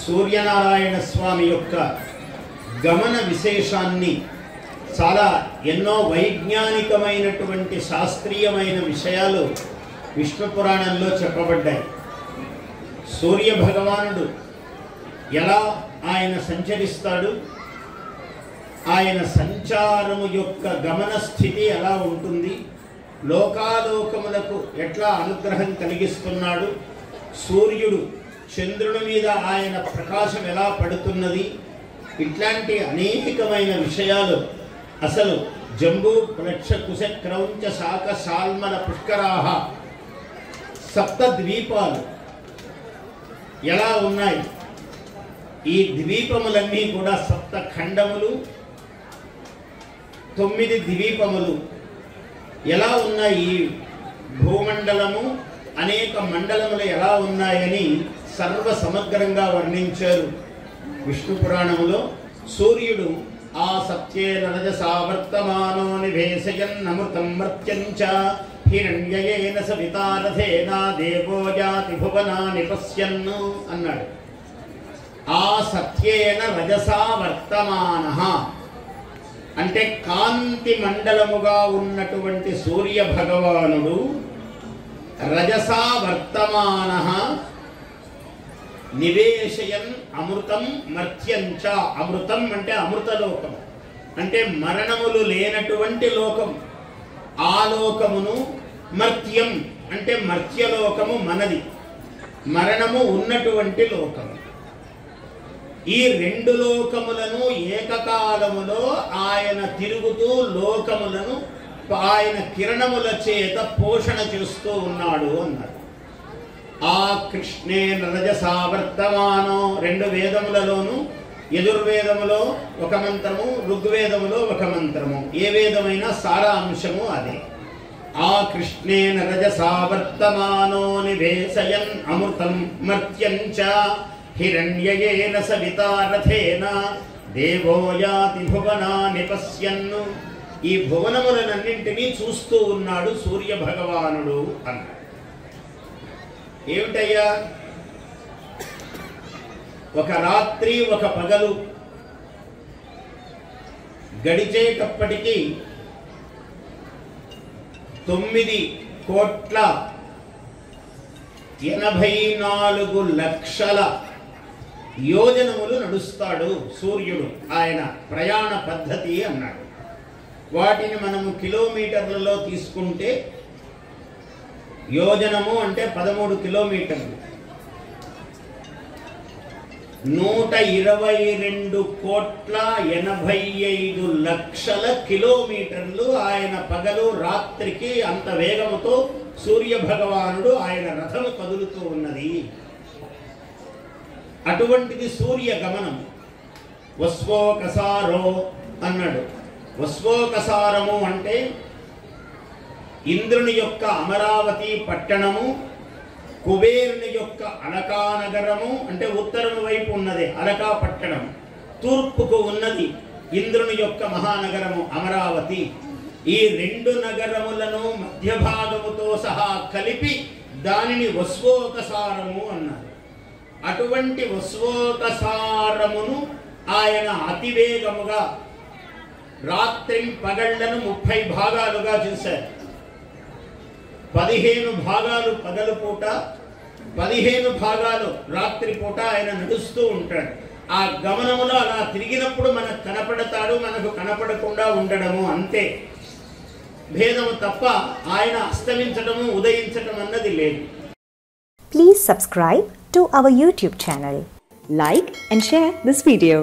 సూర్యనారాయణ స్వామి యొక్క గమన విశేషాన్ని చాలా ఎన్నో వైజ్ఞానికమైనటువంటి శాస్త్రీయమైన విషయాలు విష్ణు పురాణంలో చెప్పబడ్డాయి. సూర్య భగవానుడు ఎలా ఆయన సంచరిస్తాడు, ఆయన సంచారము యొక్క గమన స్థితి ఎలా ఉంటుంది, లోకాలోకములకు ఎట్లా అనుగ్రహం కలిగిస్తున్నాడు, సూర్యుడు చంద్రుని మీద ఆయన ప్రకాశం ఎలా పడుతున్నది, ఇట్లాంటి అనేకమైన విషయాలు అసలు జంబూ ప్లక్ష కుశ క్రౌంచ శాఖ శాల్మల పుష్కరాహ సప్త ద్వీపాలు ఎలా ఉన్నాయి, ఈ ద్వీపములన్నీ కూడా సప్త ఖండములు 9 ద్వీపములు ఎలా ఉన్నాయి, ఈ భూమండలము అనేక మండలములు ఎలా ఉన్నాయని సర్వ సమగ్రంగా వర్ణించారు విష్ణు పురాణములో. సూర్యుడు ఆ సత్యేన రజసా వర్తమానో నివేశయన్నమృతం మర్త్యంచ హిరణ్యయేన సవితారథేన దేవో జాతి భువనాని పశ్యన్ అన్నాడు. ఆ సత్యేన రజసా వర్తమానః అంటే కాంతి మండలముగా ఉన్నటువంటి సూర్య భగవానుడు రజసా వర్తమానః నివేశయన్ అమృతం మర్త్యంచ. అమృతం అంటే అమృతలోకం, అంటే మరణములు లేనటువంటి లోకం. ఆ లోకమును మర్త్యం అంటే మర్త్యలోకము మనది, మరణము ఉన్నటువంటి లోకం. ఈ 2 లోకములను ఏకకాలములో ఆయన తిరుగుతూ లోకములను ఆయన కిరణముల చేత పోషణ చేస్తూ ఉన్నాడు అన్నారు. ఆ కృష్ణే రజసా వర్తమానో 2 వేదములలోను, యజుర్వేదములో ఒక మంత్రము, ఋగ్వేదములో ఒక మంత్రము, ఏ వేదమైనా సారాంశము అదే. ఆ కృష్ణేన రజసా వర్తమానో నివేశయన్ అమృతం మర్త్యంచ హిరణ్యయేన సవితారథేన దేవో యాతి భువనాని పశ్యన్. ఈ భువనములనన్నింటినీ చూస్తూ ఉన్నాడు సూర్య భగవానుడు అన్నాడు. ఏమిటయ్యా, ఒక రాత్రి ఒక పగలు గడిచేటప్పటికీ 9,84,00,000 యోజనములు నడుస్తాడు సూర్యుడు. ఆయన ప్రయాణ పద్ధతి అన్నాడు. వాటిని మనము కిలోమీటర్లలో తీసుకుంటే యోజనము అంటే 13 కిలోమీటర్లు, 122,85,00,000 కిలోమీటర్లు ఆయన పగలు రాత్రికి అంత వేగముతో సూర్య భగవానుడు ఆయన రథము కదులుతూ ఉన్నది. అటువంటిది సూర్య గమనం. వస్వోకసారో అన్నాడు. వస్వోకసారము అంటే ఇంద్రుని యొక్క అమరావతి పట్టణము, కుబేరుని యొక్క అలకా నగరము అంటే ఉత్తరం వైపు ఉన్నది అలకా పట్టణం, తూర్పుకు ఉన్నది ఇంద్రుని యొక్క మహానగరము అమరావతి. ఈ 2 నగరములను మధ్య భాగముతో సహా కలిపి దానిని వస్వోకసారము అన్నారు. అటువంటి వస్వోకసారమును ఆయన అతివేగముగా రాత్రి పగళ్లను 30 భాగాలుగా చేశారు. 15 భాగాలు పగలు పూట, 15 భాగాలు రాత్రి పూట ఆయన నడుస్తూ ఉంటాడు. ఆ గమనములో అలా తిరిగినప్పుడు మనకు కనపడతాడు, మనకు కనపడకుండా ఉండడము అంతే భేదము తప్ప ఆయన అస్తమించడము ఉదయించడం అన్నది లేదు. Please subscribe to our YouTube channel. Like and share this video.